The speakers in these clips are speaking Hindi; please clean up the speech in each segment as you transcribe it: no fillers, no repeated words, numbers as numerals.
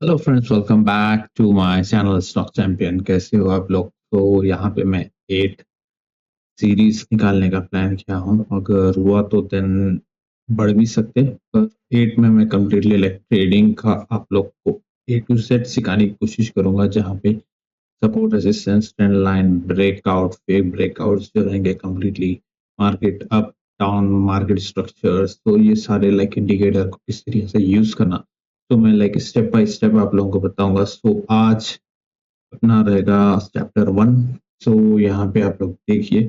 Hello friends, welcome back to my channel stock champion. कैसे हो आप लोग? तो यहाँ पे मैं 8 सीरीज निकालने का प्लान किया हूँ। अगर हुआ तो देन बढ़ भी सकते, पर 8 में मैं कम्प्लीटली लाइक ट्रेडिंग का आप लोग को ए टू जेड सिखाने की कोशिश करूंगा, जहाँ पे support, resistance, trend line, breakout, fake breakouts जो रहेंगे, completely market up down, market structures, तो ये सारे लाइक इंडिकेटर को किस तरीके से यूज करना, तो मैं लाइक स्टेप बाय स्टेप आप लोगों को बताऊंगा। सो आज अपना रहेगा चैप्टर 1। सो यहाँ पे आप लोग देखिए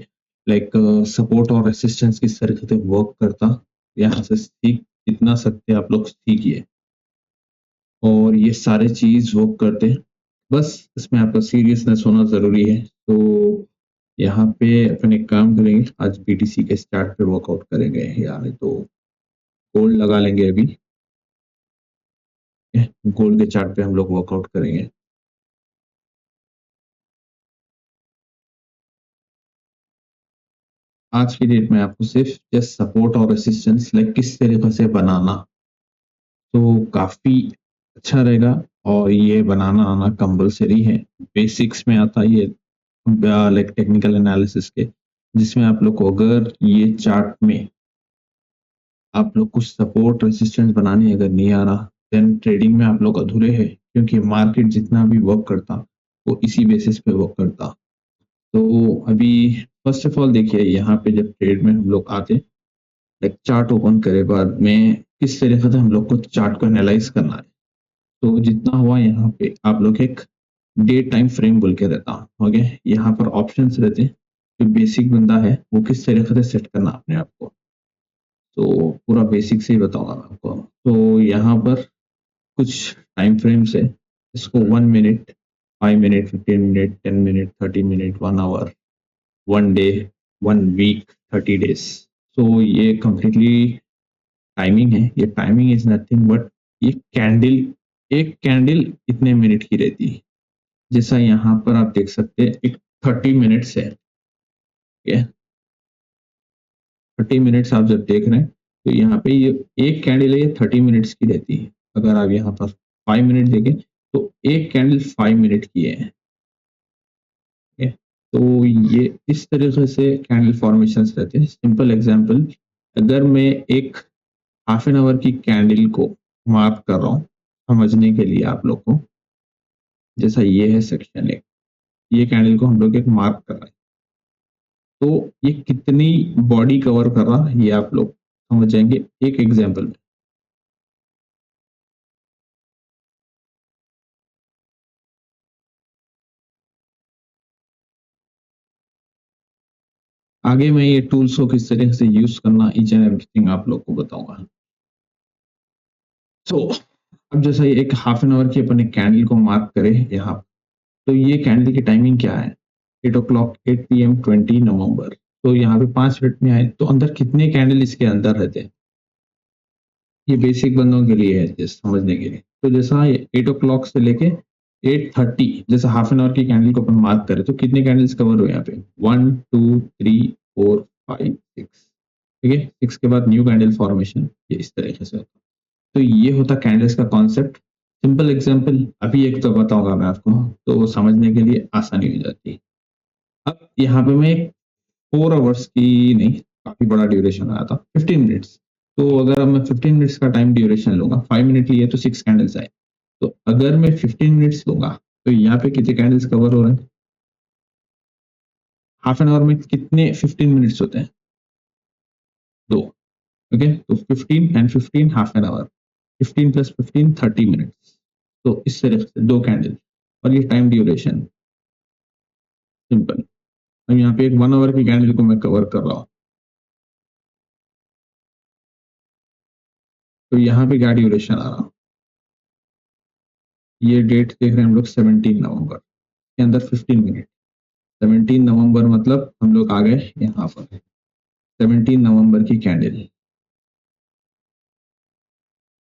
लाइक सपोर्ट और रेसिस्टेंस किस तरीके से वर्क करता, यहाँ से सीख जितना सकते आप लोग सीखिए। और ये सारे चीज वर्क करते हैं, बस इसमें आपका सीरियसनेस होना जरूरी है। तो यहाँ पे अपन एक काम करेंगे, आज बीटीसी के स्टार्ट पे वर्कआउट करेंगे, यानी तो गोल्ड लगा लेंगे अभी। गोल्ड के चार्ट पे हम लोग वर्कआउट करेंगे। आज की डेट में आपको सिर्फ जस्ट सपोर्ट और रेसिस्टेंस लाइक किस तरीके से बनाना, तो काफी अच्छा रहेगा। और ये बनाना आना कंपलसरी है, बेसिक्स में आता है ये लाइक टेक्निकल एनालिसिस के, जिसमें आप लोग को अगर ये चार्ट में आप लोग कुछ सपोर्ट रेसिस्टेंस बनाने अगर नहीं आ रहा, देन ट्रेडिंग में आप लोग अधूरे हैं, क्योंकि मार्केट जितना भी वर्क करता वो इसी बेसिस पे वर्क करता। तो अभी फर्स्ट ऑफ ऑल देखिए, यहाँ पे जब ट्रेड में हम लोग आते, एक चार्ट ओपन करे बाद में किस तरीके से हम लोग को चार्ट को एनालाइज करना है। तो जितना हुआ यहाँ पे आप लोग एक डे टाइम फ्रेम बोल के रहता हूँ, ओके। यहाँ पर ऑप्शंस रहते हैं, जो बेसिक बंदा है वो किस तरीके से सेट करना अपने आप को, तो पूरा बेसिक से ही बताऊंगा मैं आपको। तो यहाँ पर कुछ टाइम फ्रेम्स है, इसको 1 minute, 5 minute, 15 minute, 10 minute, 30 minute, 1 hour, 1 day, 1 week, 30 days. तो ये कम्प्लीटली टाइमिंग है। ये टाइमिंग इज नथिंग बट ये कैंडल, एक कैंडल कितने मिनट की रहती है, जैसा यहाँ पर आप देख सकते हैं एक 30 मिनट्स है। ठीक है, 30 मिनट्स आप जब देख रहे हैं, तो यहाँ पे ये एक कैंडल है, ये 30 मिनट्स की रहती है। अगर आप यहाँ पर 5 मिनट देखें, तो एक कैंडल 5 मिनट की है। ठीक है, तो ये इस तरीके से कैंडल फॉर्मेशंस रहते हैं। सिंपल एग्जांपल, अगर मैं एक हाफ एन आवर की कैंडल को मार्क कर रहा हूँ समझने के लिए आप लोग को, जैसा ये है सेक्शन 1, ये कैंडल को हम लोग एक मार्क कर रहे हैं, तो ये कितनी बॉडी कवर कर रहा है ये आप लोग समझ जाएंगे एक एग्जांपल में। आगे मैं ये टूल्स को किस तरीके से यूज करना, ईच एंड एवरीथिंग आप लोग को बताऊंगा। तो अब जैसा ये एक हाफ एन आवर की अपन एक कैंडल को मार्क करें यहाँ, तो ये कैंडल की टाइमिंग क्या है, 8 o'clock, 8 PM 20 नवंबर। तो यहाँ पे 5 मिनट में आए, तो अंदर कितने कैंडल इसके अंदर रहते हैं, ये बेसिक बंदों के लिए है जैसे समझने के लिए। तो जैसा 8 o'clock से लेके 8:30, जैसे हाफ एन आवर की कैंडल को अपन मार्क करें, तो कितने कैंडल्स कवर हुए यहाँ पे, 1 2 3 4 5 6। ठीक है, 6 के बाद न्यू कैंडल फॉर्मेशन, ये इस तरीके से होता है। तो ये होता कैंडल्स का कॉन्सेप्ट। सिंपल एग्जांपल अभी एक तो बताऊंगा मैं आपको, तो समझने के लिए आसानी हो जाती है। अब यहाँ पे मैं 4 आवर्स की नहीं, काफी बड़ा ड्यूरेशन आया था, 15 मिनट्स। तो अगर अब मैं 15 मिनट्स का टाइम ड्यूरेशन लूंगा, 5 मिनट लिए तो 6 कैंडल्स आए। तो अगर मैं 15 मिनट्स लूंगा, तो यहाँ पे कितने कैंडल्स कवर हो रहे हैं, हाफ एन आवर में कितने 15 मिनट्स होते हैं, 2। ओके, तो 15 and 15 half an hour, 15 + 15 30 minutes. तो इस तरह से 2 कैंडल, और ये टाइम ड्यूरेशन सिंपल। अब यहाँ पे एक 1 आवर की कैंडल को मैं कवर कर रहा हूँ, तो यहाँ पे क्या ड्यूरेशन आ रहा, ये डेट देख रहे हैं हम लोग 17 नवंबर के अंदर 15 मिनट। 17 नवंबर मतलब हम लोग आ गए यहाँ पर, 17 नवंबर की कैंडल,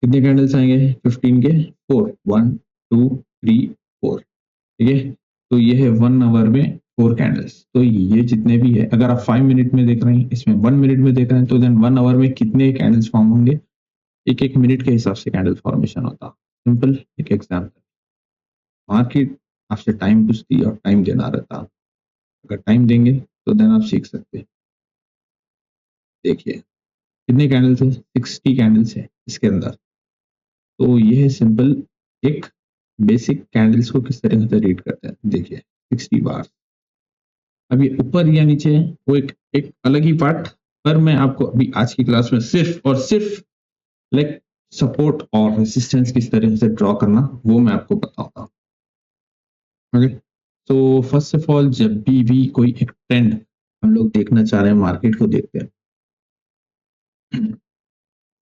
कितने कैंडल्स आएंगे 15 के 4, 1 2 3 4। ठीक है, तो ये है 1 आवर में 4 कैंडल्स। तो ये जितने भी है, अगर आप 5 मिनट में देख रहे हैं, इसमें 1 मिनट में देख रहे हैं, तो देन 1 आवर में कितने कैंडल्स फॉर्म होंगे, एक एक मिनट के हिसाब से कैंडल फॉर्मेशन होता। सिंपल एक एग्जाम्पल, मार्केट आपसे टाइम पूछती है और टाइम देना रहता है। अगर टाइम देंगे तो देन आप सीख सकते हैं। देखिए कितने कैंडल्स है, 60 कैंडल्स है इसके अंदर। तो ये है सिंपल एक बेसिक कैंडल्स को किस तरह से रीड करते हैं। देखिए 60 बार। अब ये ऊपर या नीचे है वो एक अलग ही पार्ट, पर मैं आपको अभी आज की क्लास में सिर्फ और सिर्फ लाइक सपोर्ट और रेसिस्टेंस किस तरह से ड्रॉ करना वो मैं आपको बताऊंगा। ओके, तो फर्स्ट ऑफ ऑल जब भी कोई एक ट्रेंड हम लोग देखना चाह रहे हैं, मार्केट को देखते हैं,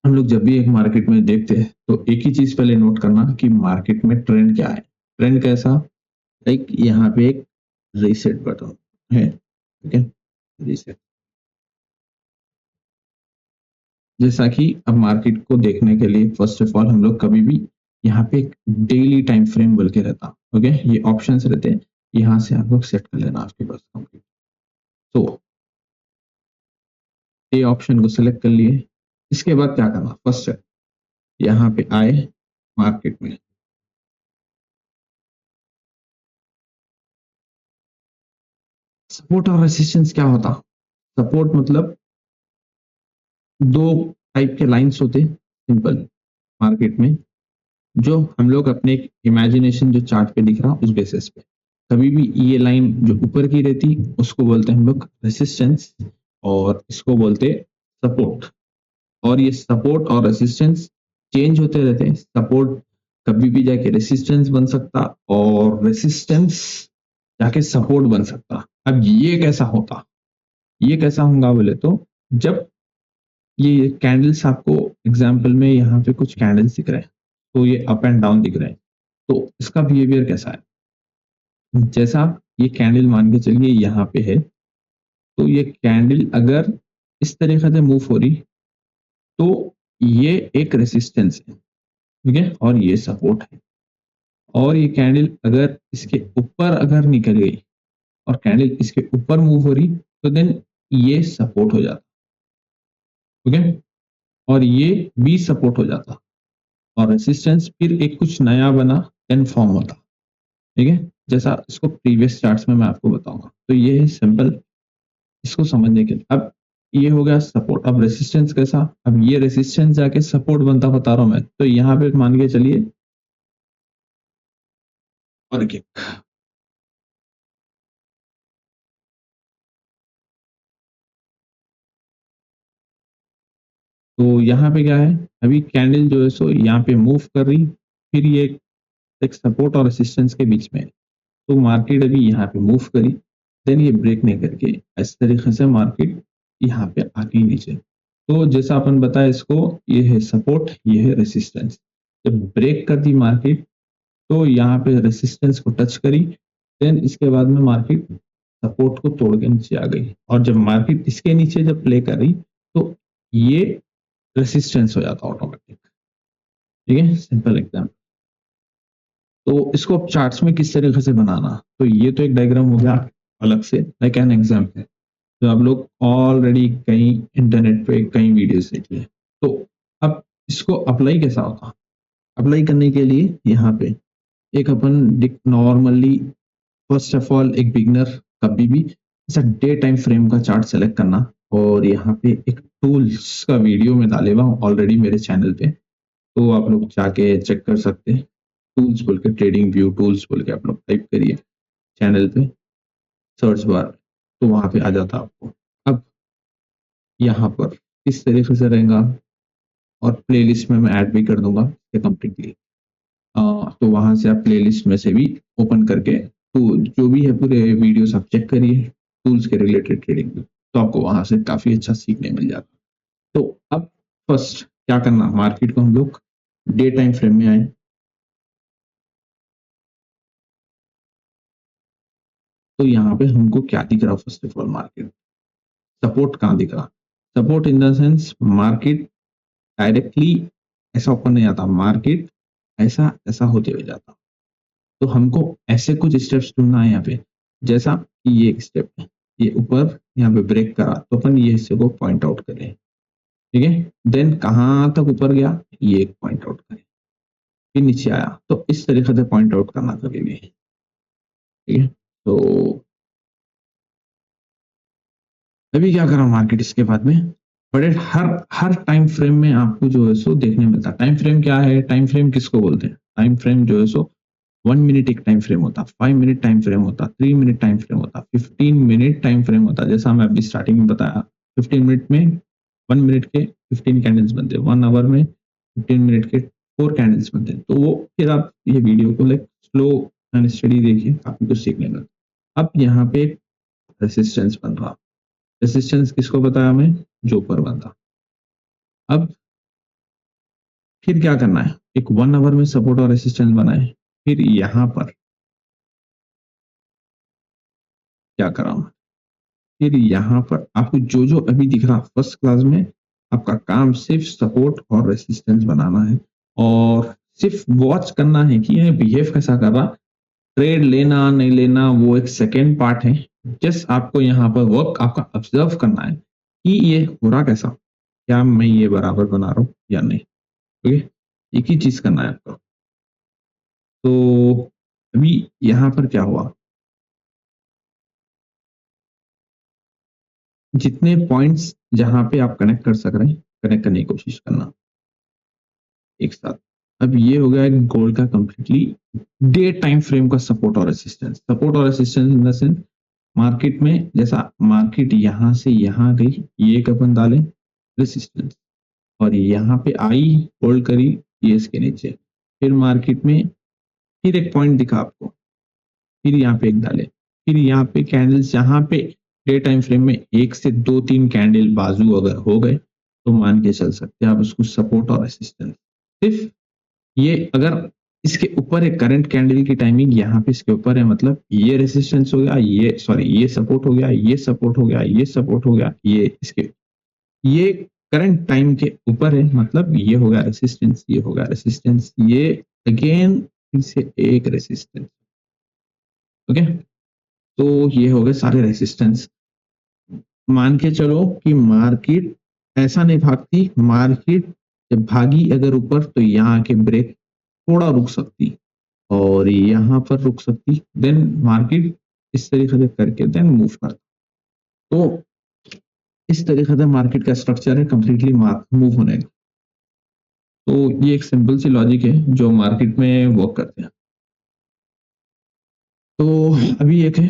हम लोग जब भी एक मार्केट में देखते हैं तो एक ही चीज पहले नोट करना कि मार्केट में ट्रेंड क्या है। ट्रेंड कैसा, लाइक यहाँ पे एक रीसेट बटन है, ठीक है, रीसेट। जैसा कि अब मार्केट को देखने के लिए फर्स्ट ऑफ ऑल हम लोग कभी भी यहाँ पे एक डेली टाइम फ्रेम बोल के रहता, ओके, ये ऑप्शंस रहते हैं, यहाँ से आप लोग सेट कर लेना आपके पास कंप्लीट। तो ये ऑप्शन को सिलेक्ट कर लिए, इसके बाद क्या करना, फर्स्ट है यहाँ पे आए मार्केट में, सपोर्ट और रेसिस्टेंस क्या होता। सपोर्ट मतलब दो टाइप के लाइंस होते सिंपल मार्केट में, जो हम लोग अपने इमेजिनेशन जो चार्ट पे दिख रहा उस बेसिस पे कभी भी ये लाइन जो ऊपर की रहती उसको बोलते हैं हम लोग रेसिस्टेंस, और इसको बोलते सपोर्ट। और ये सपोर्ट और रेसिस्टेंस चेंज होते रहते हैं। सपोर्ट कभी भी जाके रेसिस्टेंस बन सकता और रेसिस्टेंस जाके सपोर्ट बन सकता। अब ये कैसा होता, ये कैसा होगा बोले तो जब ये कैंडल्स आपको एग्जाम्पल में यहाँ पे कुछ कैंडल्स दिख रहे हैं तो ये अप एंड डाउन दिख रहे हैं, तो इसका बिहेवियर कैसा है। जैसा ये कैंडल मान के चलिए यहाँ पे है, तो ये कैंडल अगर इस तरीके से मूव हो रही तो ये एक रेसिस्टेंस है, ठीक है, और ये सपोर्ट है। और ये कैंडल अगर इसके ऊपर अगर निकल गई और कैंडल इसके ऊपर मूव हो रही तो देन ये सपोर्ट हो जाता, ठीक है, और ये भी सपोर्ट हो जाता और रेसिस्टेंस फिर एक कुछ नया बना देन फॉर्म होता, ठीक है, जैसा इसको प्रीवियस चार्ट्स में मैं आपको बताऊंगा। तो ये है सिंपल इसको समझने के लिए। अब ये हो गया सपोर्ट। अब रेसिस्टेंस कैसा, अब ये रेसिस्टेंस जाके सपोर्ट बनता बता रहा हूं मैं, तो यहाँ पे मान के चलिए और क्या, तो यहाँ पे क्या है, अभी कैंडल जो है सो यहाँ पे मूव कर रही, फिर ये एक सपोर्ट और रेसिस्टेंस के बीच में है। तो मार्केट अभी यहाँ पे मूव करी, देन ये ब्रेक नहीं करके इस तरीके से मार्केट यहाँ पे आ गई नीचे। तो जैसा अपन बताया इसको, ये है सपोर्ट, ये है रेसिस्टेंस। जब ब्रेक कर दी मार्केट तो यहाँ पे रेसिस्टेंस को टच करी, देन इसके बाद में मार्केट सपोर्ट को तोड़ के नीचे आ गई, और जब मार्केट इसके नीचे जब प्ले कर रही तो ये रेसिस्टेंस हो जाता ऑटोमेटिक, ठीक है, सिंपल एग्जाम्पल। तो इसको अब चार्ट्स में किस तरीके से बनाना, तो ये तो एक डायग्राम हो गया अलग से, लाइक एन एग्जाम्पल जो आप लोग ऑलरेडी कहीं इंटरनेट पे कई वीडियोस देख लिए। तो अब इसको अप्लाई कैसा होता, अप्लाई करने के लिए यहाँ पे एक अपन नॉर्मली फर्स्ट ऑफ ऑल एक बिगनर कभी भी ऐसा डे टाइम फ्रेम का चार्ट सेलेक्ट करना, और यहाँ पे एक टूल्स का वीडियो में डाले हुआ ऑलरेडी मेरे चैनल पे, तो आप लोग जाके चेक कर सकते हैं। टूल्स बोल के, ट्रेडिंग व्यू टूल्स बोल के आप लोग टाइप करिए चैनल पे सर्च बार, तो वहां पे आ जाता आपको। अब यहाँ पर इस तरीके से रहेगा, और प्लेलिस्ट में मैं ऐड भी कर दूंगा कम्प्लीटली। तो वहां से आप प्लेलिस्ट में से भी ओपन करके तो जो भी है पूरे वीडियोस आप चेक करिए टूल्स के रिलेटेड ट्रेडिंग में, तो आपको वहां से काफी अच्छा सीखने मिल जाता। तो अब फर्स्ट क्या करना, मार्केट को हम लोग डे टाइम फ्रेम में आए, तो यहाँ पे हमको क्या दिख रहा, first of all market support कहाँ दिख रहा। Support in the sense market directly ऐसा ऊपर नहीं आता, मार्केट ऐसा ऐसा होते हुए जाता। तो हमको ऐसे कुछ स्टेप्स ढूंढना है यहाँ पे, जैसा कि ये एक स्टेप है, ये ऊपर यहाँ पे ब्रेक करा तो अपन ये हिस्से को पॉइंट आउट करें, ठीक है, देन कहाँ तक ऊपर गया ये एक पॉइंट आउट करें, फिर नीचे आया, तो इस तरीके से पॉइंट आउट करना कभी भी, ठीक है। तो अभी क्या करा मार्केट इसके बाद में, बड़े हर हर टाइम फ्रेम में आपको जो है सो देखने मिलता है। टाइम फ्रेम क्या है, टाइम फ्रेम किसको बोलते हैं, टाइम फ्रेम जो है सो 1 मिनट एक टाइम फ्रेम होता, 5 मिनट टाइम फ्रेम होता, 3 मिनट टाइम फ्रेम होता, 15 मिनट टाइम फ्रेम होता। जैसा मैं अभी स्टार्टिंग में बताया, 15 मिनट में 1 मिनट के 15 कैंडल्स बनते, 1 आवर में 15 मिनट के 4 कैंडल्स बनते। तो वो फिर आप ये वीडियो को लाइक स्लो एंड स्टडी देखिए, काफी कुछ सीखने मिलता। अब यहाँ पे रेसिस्टेंस बन रहा, रेसिस्टेंस किसको बताया मैं, जो ऊपर बंदा। अब फिर क्या करना है, एक 1 आवर में सपोर्ट और रेसिस्टेंस बनाए, फिर यहाँ पर क्या करा हूं, फिर यहाँ पर आपको जो जो अभी दिख रहा फर्स्ट क्लास में, आपका काम सिर्फ सपोर्ट और रेसिस्टेंस बनाना है, और सिर्फ वॉच करना है कि ये बिहेव कैसा कर रहा। ट्रेड लेना नहीं लेना वो एक सेकेंड पार्ट है। जस्ट आपको यहाँ पर वर्क आपका ऑब्जर्व करना है कि ये हो रहा कैसा, क्या मैं ये बराबर बना रहा हूँ या नहीं, ठीक है। एक ही चीज करना है आपको। तो अभी यहाँ पर क्या हुआ, जितने पॉइंट्स जहां पे आप कनेक्ट कर सक रहे हैं कनेक्ट करने की कोशिश करना एक साथ। अब ये हो गया गोल्ड का कंप्लीटली डे टाइम फ्रेम का सपोर्ट और रेसिस्टेंस। सपोर्ट और resistance in the sense, market में जैसा मार्केट यहां से यहां गई, ये एक अपन डाले रेसिस्टेंस, और यहाँ पे आई, होल्ड करी, ये इसके नीचे, फिर मार्केट में फिर एक पॉइंट दिखा आपको, फिर यहाँ पे एक डाले, फिर यहाँ पे कैंडल्स यहाँ पे डे टाइम फ्रेम में एक से दो तीन कैंडल बाजू अगर हो गए तो मान के चल सकते हैं आप उसको सपोर्ट और रेसिस्टेंस। सिर्फ ये अगर इसके ऊपर है, करंट कैंडल की टाइमिंग यहाँ पे इसके ऊपर है, मतलब ये रेसिस्टेंस हो गया, ये सॉरी ये सपोर्ट हो गया, ये सपोर्ट हो गया, ये सपोर्ट हो गया, ये इसके, ये करंट टाइम के ऊपर है, मतलब ये हो गया रेसिस्टेंस, ये हो गया रेसिस्टेंस, ये अगेन फिर से एक रेसिस्टेंस, ओके। तो ये हो गए सारे रेसिस्टेंस। मान के चलो कि मार्केट ऐसा नहीं भागती, मार्केट जब भागी अगर ऊपर तो यहाँ के ब्रेक थोड़ा रुक सकती, और यहाँ पर रुक सकती, देन मार्केट इस तरीके से करके देन मूव करता। तो इस तरीके से मार्केट का स्ट्रक्चर है कंप्लीटली मूव होने का। तो ये एक सिंपल सी लॉजिक है जो मार्केट में वर्क करते हैं। तो अभी एक है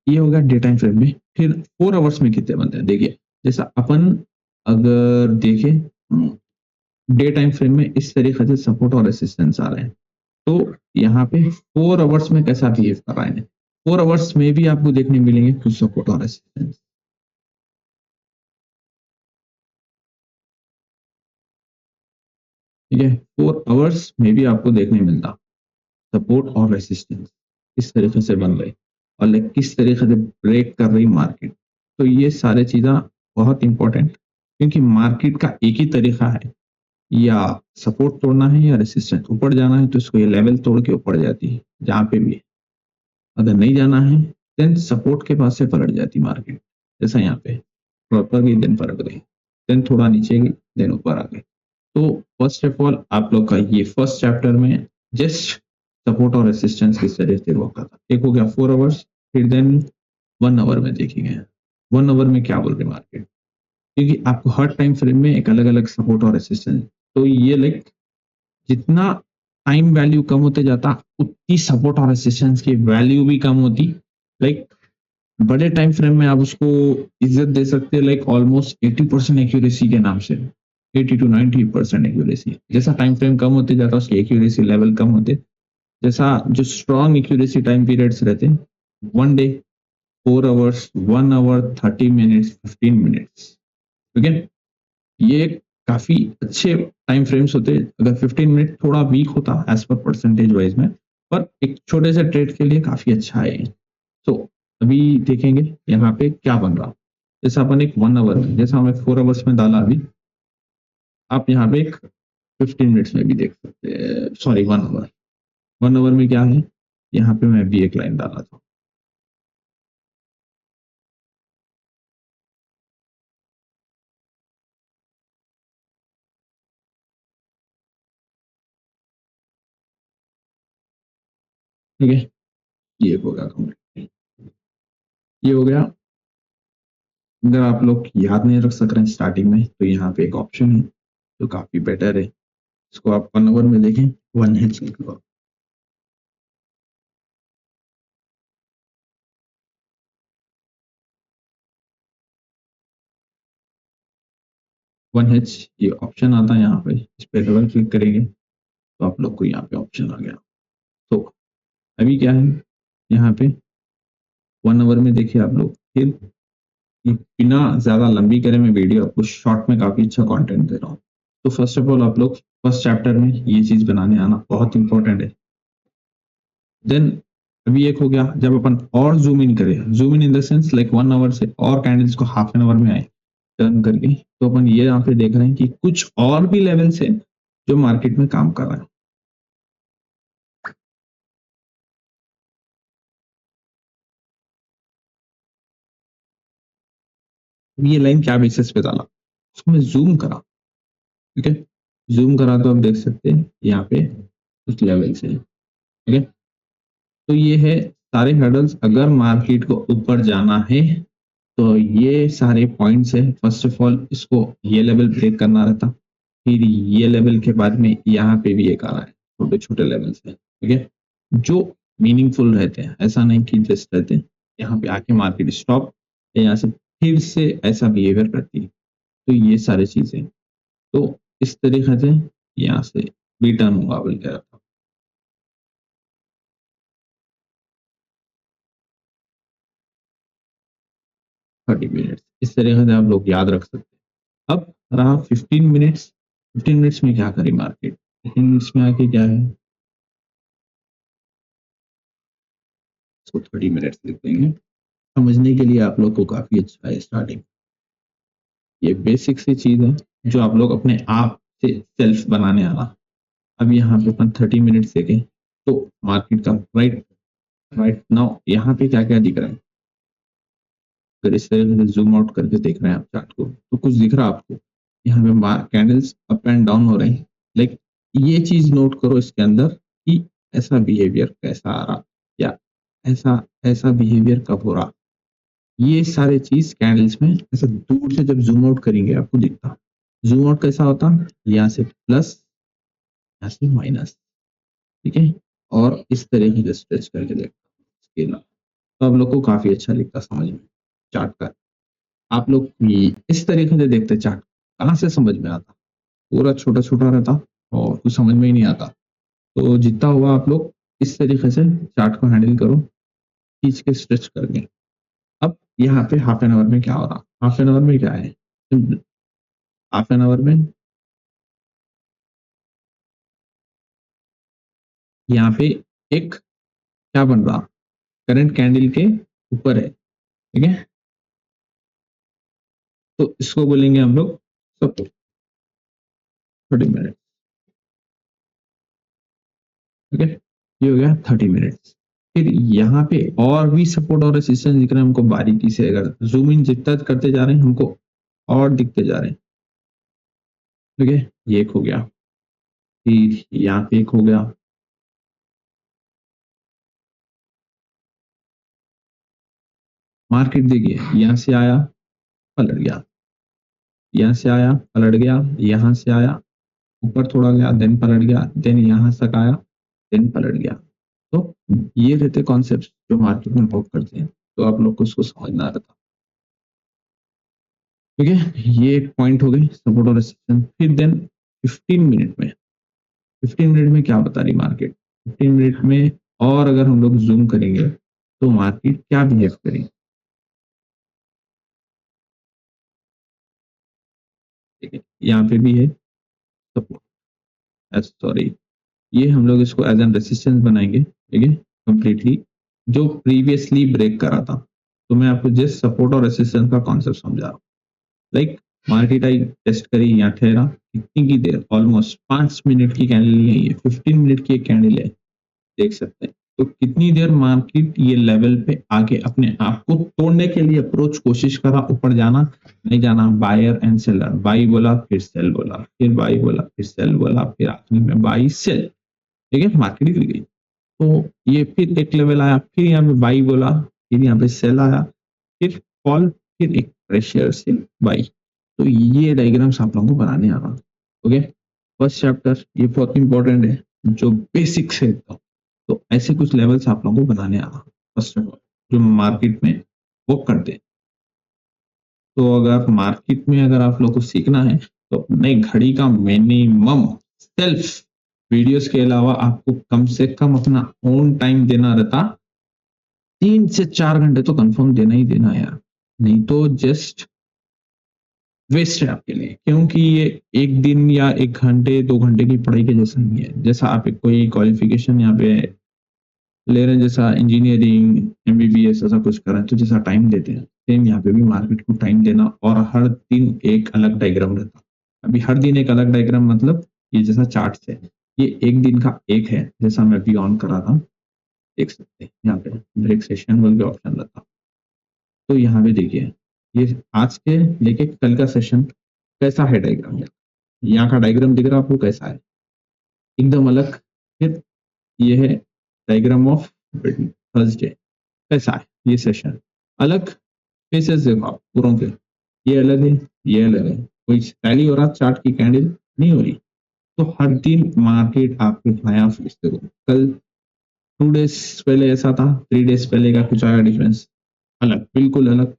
ये हो गया डे टाइम फ्रेम में। फिर 4 आवर्स में कितने बनते हैं देखिए, जैसा अपन अगर देखें डे टाइम फ्रेम में इस तरीके से सपोर्ट और रेसिस्टेंस आ रहे हैं, तो यहाँ पे 4 आवर्स में कैसा बिहेव कर रहा है, 4 आवर्स में भी आपको देखने मिलेंगे कुछ सपोर्ट और रेसिस्टेंस, ठीक है। 4 आवर्स में भी आपको देखने मिलता सपोर्ट और रेसिस्टेंस किस तरीके से बन रही, और लाइक किस तरीके से ब्रेक कर रही मार्केट। तो ये सारे चीज़ें बहुत इंपॉर्टेंट, क्योंकि मार्केट का एक ही तरीका है, या सपोर्ट तोड़ना है या रेसिस्टेंस, ऊपर जाना है तो इसको ये लेवल तोड़ के ऊपर जाती है जहाँ पे भी, अगर नहीं जाना है देन सपोर्ट के पास से पलट जाती मार्केट, जैसा यहाँ पे प्रॉपर गई देन पलट गई, देन थोड़ा नीचे गई, देन ऊपर आ गई। तो फर्स्ट ऑफ ऑल आप लोग का ये फर्स्ट चैप्टर में जस्ट सपोर्ट और रेसिस्टेंस किस तरह से वर्क करता, एक हो गया 4 आवर्स, फिर देन 1 आवर में देखेंगे 1 आवर में क्या बोल रहे मार्केट, क्योंकि आपको हर टाइम फ्रेम में एक अलग अलग सपोर्ट और रेसिस्टेंस। तो ये लाइक जितना टाइम वैल्यू कम होते जाता उतनी सपोर्ट और रेसिस्टेंस की वैल्यू भी कम होती। लाइक बड़े टाइम फ्रेम में आप उसको इज्जत दे सकते हैं लाइक ऑलमोस्ट 80% एक्यूरेसी के नाम से, 80 to 90% एक्यूरेसी। जैसा टाइम फ्रेम कम होते जाता उसकी एक्यूरेसी लेवल कम होते, जैसा जो स्ट्रॉन्ग एक्यूरेसी टाइम पीरियड्स रहते 1 day, 4 hours, 1 hour, 30 minutes, 15 minutes, ठीक है। ये काफी अच्छे टाइम फ्रेम्स होते हैं। अगर 15 मिनट थोड़ा वीक होता एज पर परसेंटेज वाइज में, पर एक छोटे से ट्रेड के लिए काफी अच्छा है। तो अभी देखेंगे यहाँ पे क्या बन रहा, जैसा अपन एक 1 आवर में, जैसा हमें 4 आवर्स में डाला अभी, आप यहाँ पे एक 15 मिनट्स में भी देख सकते हैं, सॉरी 1 आवर, 1 आवर में क्या है, यहाँ पे मैं भी एक लाइन डाला था। ठीक है, ये हो गया कंप्लीट, ये हो गया। अगर आप लोग याद नहीं रख सक रहे हैं स्टार्टिंग में, तो यहाँ पे एक ऑप्शन है जो काफी बेटर है, इसको आप 1 आवर में देखें, 1H निकलो। 1H ये ऑप्शन आता है यहाँ पे, इस पे डबल क्लिक करेंगे तो आप लोग को यहाँ पे ऑप्शन आ गया। तो अभी क्या है यहाँ पे 1 आवर में देखिए आप लोग, फिर बिना ज्यादा लंबी करे मैं वीडियो आपको शॉर्ट में काफी अच्छा कंटेंट दे रहा हूँ। तो फर्स्ट ऑफ ऑल आप लोग फर्स्ट चैप्टर में ये चीज बनाने आना बहुत इंपॉर्टेंट है। देन अभी एक हो गया, जब अपन और जूम इन करें, zoom in the sense like 1 hour से और कैंडल्स को हाफ एन आवर में आए टर्न करके, तो अपन ये यहाँ पे देख रहे हैं कि कुछ और भी लेवल्स है जो मार्केट में काम कर रहा है। ये लाइन क्या बेसिस पे डाला, उसको मैं जूम करा, ठीक है, जूम करा तो आप देख सकते हैं यहाँ पे कुछ लेवल्स है, ठीक है। तो ये है सारे हर्डल्स, अगर मार्केट को ऊपर जाना है तो ये सारे पॉइंट्स है। फर्स्ट ऑफ ऑल इसको ये लेवल ब्रेक करना रहता, फिर ये लेवल के बाद में यहाँ पे भी एक आ रहा है, छोटे छोटे लेवल्स है, ठीक है, जो मीनिंगफुल रहते हैं, ऐसा नहीं कि जस्ट रहते हैं। यहाँ पे आके मार्केट स्टॉप, यहाँ से फिर से ऐसा बिहेवियर करती है, तो ये सारी चीजें, तो इस तरीके से यहाँ से बीटा मुकाबल कर रहा था। 30 मिनट्स इस तरीके से आप लोग याद रख सकते हैं। अब रहा 15 मिनट्स, 15 मिनट्स में क्या करें मार्केट, 15 मिनट्स में आके क्या है, इसको 30 मिनट्स लिख देंगे, समझने के लिए आप लोग को काफी अच्छा है। स्टार्टिंग ये बेसिक सी चीज है जो आप लोग अपने आप से सेल्फ बनाने आना। अब यहाँ पे अपन 30 मिनट्स देखें तो मार्केट का राइट राइट नाउ यहाँ पे क्या क्या दिख रहा है, अगर इस तरह से जूम आउट करके देख रहे हैं आप चार्ट को तो कुछ दिख रहा है आपको, यहाँ पे कैंडल्स अप एंड डाउन हो रहे हैं। लाइक ये चीज नोट करो इसके अंदर कि ऐसा बिहेवियर कैसा आ रहा, या ऐसा ऐसा बिहेवियर कब हो रहा, ये सारे चीज कैंडल्स में ऐसा दूर से जब जूम आउट करेंगे आपको दिखता। जूम आउट कैसा होता, यहाँ से प्लस, यहाँ से माइनस, ठीक है, और इस तरीके से स्ट्रेच करके देखता स्केल, तो आप लोग को काफी अच्छा लिखता समझ में चार्ट का। आप लोग इस तरीके से देखते चार्ट, कहाँ से समझ में आता, पूरा छोटा छोटा रहता और कुछ समझ में ही नहीं आता। तो जितना हुआ आप लोग इस तरीके से चार्ट को हैंडल करो, खींच के स्ट्रेच करके। अब यहाँ पे हाफ एन आवर में क्या हो रहा, हाफ एन आवर में क्या है, हाफ एन आवर में यहाँ पे एक क्या बन रहा, करंट कैंडल के ऊपर है, ठीक है, तो इसको बोलेंगे हम लोग सपोर्ट। 30 मिनट, ठीक है, ये हो गया 30 मिनट्स। फिर यहाँ पे और भी सपोर्ट और रेसिस्टेंस दिख रहे हैं हमको बारीकी से, अगर जूम इन जितना करते जा रहे हैं हमको और दिखते जा रहे हैं, ठीक है, ये एक हो गया, फिर यहाँ पे एक हो गया, मार्केट देखिए यहाँ से आया पलट गया, यहाँ से आया पलट गया, यहाँ से आया ऊपर थोड़ा गया, देन पलट गया, देन यहाँ तक आया, देन पलट गया। तो ये रहते कॉन्सेप्ट जो मार्केट में वर्क करते हैं, तो आप लोग को उसको समझना रहता, ठीक है, ये एक पॉइंट हो गई सपोर्ट और रेजिस्टेंस। फिर देन 15 मिनट में, 15 मिनट में क्या बता रही मार्केट, 15 मिनट में और अगर हम लोग जूम करेंगे तो मार्केट क्या बिहेव करेगी, ठीक है, यहाँ पे भी है सपोर्ट, सॉरी, ये हम लोग इसको एज एन रेसिस्टेंस बनाएंगे, ठीक है, कंप्लीटली जो प्रीवियसली ब्रेक करा था। तो मैं आपको जस्ट सपोर्ट और रेसिस्टेंस का कॉन्सेप्ट समझा रहा हूँ। लाइक मार्केट आई टेस्ट करी, यहाँ ठहरा, कितनी की देर, ऑलमोस्ट 5 मिनट की कैंडल नहीं है, 15 मिनट की एक कैंडल है, देख सकते हैं। तो कितनी देर मार्केट ये लेवल पे आके अपने आप को तोड़ने के लिए अप्रोच कोशिश करा, ऊपर जाना नहीं जाना, बायर एंड सेलर, बाई बोला फिर सेल बोला, फिर बाई बोला फिर सेल बोला, फिर आखिरी में बाई सेल, ठीक है, मार्केट गिर गई। तो ये फिर एक लेवल आया, फिर यहाँ पे बाई बोला, फिर यहाँ पे सेल आया, फिर कॉल, फिर एक प्रेशर से बाई। तो ये डायग्राम्स आप लोगों को बनाने आना। ओके, फर्स्ट चैप्टर ये बहुत इंपॉर्टेंट है, जो बेसिक्स है एकदम। तो ऐसे कुछ लेवल्स आप लोगों को बनाने आना फर्स्ट ऑफ ऑल, जो मार्केट में वर्क करते हैं। तो अगर मार्केट में अगर आप लोग को सीखना है तो अपने घड़ी का मिनिमम सेल्फ वीडियोस के अलावा आपको कम से कम अपना ओन टाइम देना रहता, 3 से 4 घंटे तो कंफर्म देना ही देना यार, नहीं तो जस्ट वेस्ट है आपके लिए। क्योंकि ये एक दिन या 1 घंटे 2 घंटे की पढ़ाई के जैसा नहीं है। जैसा आप एक कोई क्वालिफिकेशन यहाँ पे ले रहे हैं, जैसा इंजीनियरिंग, एमबीबीएस ऐसा कुछ कर रहे हैं, तो जैसा टाइम देते हैं सेम यहाँ पे भी मार्केट को टाइम देना, और हर दिन एक अलग डायग्राम रहता। अभी हर दिन एक अलग डायग्राम मतलब ये जैसा चार्ट है, ये एक दिन का एक है, जैसा मैं अभी ऑन करा था, देख सकते हैं यहाँ पे ब्रेक सेशन बोल के ऑप्शन रहता। तो यहाँ पे देखिए ये आज के लेके कल का सेशन कैसा है डायग्राम, यहाँ का डायग्राम दिख रहा है आपको कैसा है, एकदम अलग। फिर ये है डायग्राम ऑफ थर्सडे, कैसा है ये सेशन, अलग फेसेस देखो आप पूरों के, ये अलग है, ये अलग है, कोई टैली हो रहा चार्ट की कैंडल नहीं हो रही। तो हर दिन मार्केट आपको नया फेस देखो, कल 2 डेज पहले ऐसा था, 3 डेज पहले का कुछ आया डिफरेंस, अलग, बिल्कुल अलग,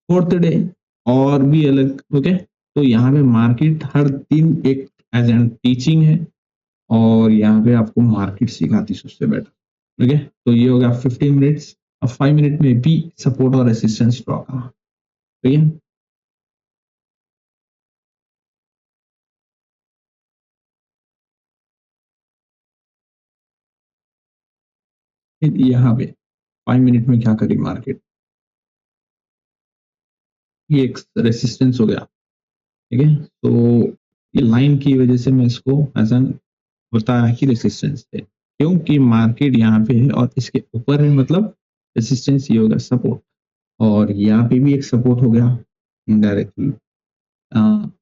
फोर्थ डे और भी अलग। ओके, तो यहाँ पे मार्केट हर दिन एक एज एन टीचिंग है, और यहाँ पे आपको मार्केट सिखाती सबसे बेटर। ओके, तो ये हो गया 15 मिनट्स। अब 5 मिनट में भी सपोर्ट और रेसिस्टेंस ड्रॉ करना, ठीक है। फिर यहाँ पे 5 मिनट में क्या करी मार्केट, ये एक रेसिस्टेंस हो गया, ठीक है। तो ये लाइन की वजह से मैं इसको एज एन बताया कि रेसिस्टेंस है, क्योंकि मार्केट यहाँ पे है और इसके ऊपर है, मतलब रेसिस्टेंस ये होगा सपोर्ट, और यहाँ पे भी एक सपोर्ट हो गया इनडायरेक्टली।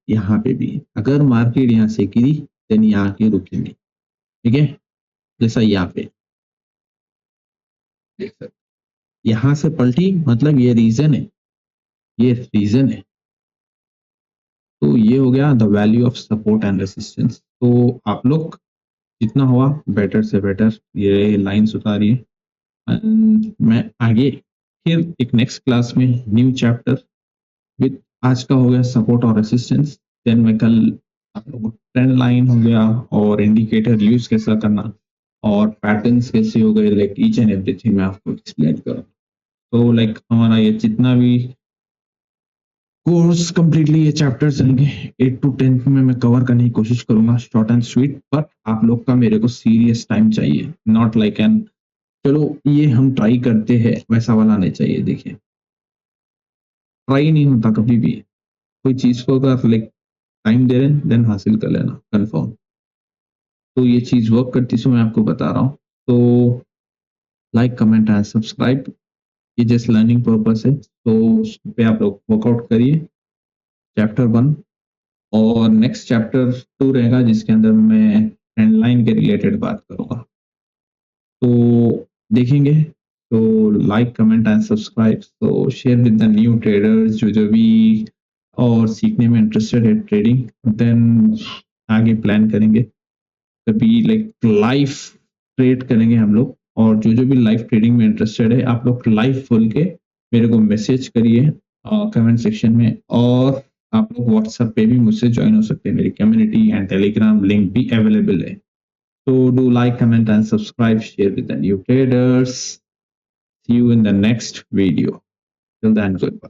यहाँ पे भी अगर मार्केट यहाँ से गिरी देन यहाँ के रुकेंगे, ठीक है। जैसा यहाँ पे देख सकते, यहाँ से पलटी मतलब ये रीजन है, ये रीजन है। तो ये हो गया the value of support and resistance. तो आप लोग जितना हुआ बेटर से बेटर ये लाइन्स उतारिए। मैं आगे फिर एक नेक्स्ट क्लास में न्यू चैप्टर विद, आज का हो गया सपोर्ट और रेसिस्टेंस, देन मैं कल आप लोगों को ट्रेंड लाइन हो गया और इंडिकेटर यूज कैसा करना और पैटर्न्स कैसे हो गए, लाइक ईच एंड एवरीथिंग मैं आपको एक्सप्लेन करूँ। तो लाइक हमारा ये जितना भी कोर्स कंप्लीटली ये चैप्टर्स रहेंगे 8 to 10 में मैं कवर करने की कोशिश करूंगा, शॉर्ट एंड स्वीट। बट आप लोग का मेरे को सीरियस टाइम चाहिए, नॉट लाइक एन चलो ये हम ट्राई करते हैं वैसा वाला नहीं चाहिए। देखिए ट्राई नहीं होता कभी भी, कोई चीज को अगर लाइक टाइम दे रहे हैं देन हासिल कर लेना कंफर्म। तो ये चीज वर्क करती है, मैं आपको बता रहा हूँ। तो लाइक कमेंट एंड सब्सक्राइब, ये जस्ट लर्निंग पर्पस है, तो उस पे आप लोग वर्कआउट करिए चैप्टर 1, और नेक्स्ट चैप्टर 2 रहेगा जिसके अंदर मैं ट्रेंड लाइन के रिलेटेड बात करूंगा। तो देखेंगे, तो लाइक कमेंट एंड सब्सक्राइब, तो share with the new traders जो भी और सीखने में इंटरेस्टेड है ट्रेडिंग, देन आगे प्लान करेंगे कभी लाइक लाइव ट्रेड करेंगे हम लोग। और जो भी लाइव ट्रेडिंग में इंटरेस्टेड है आप लोग लाइव बोल के मेरे को मैसेज करिए कमेंट सेक्शन में, और आप लोग व्हाट्सएप पे भी मुझसे ज्वाइन हो सकते हैं, मेरी कम्युनिटी एंड टेलीग्राम लिंक भी अवेलेबल है। तो do like comment and subscribe, share with the new traders, see you in the next video, till then goodbye।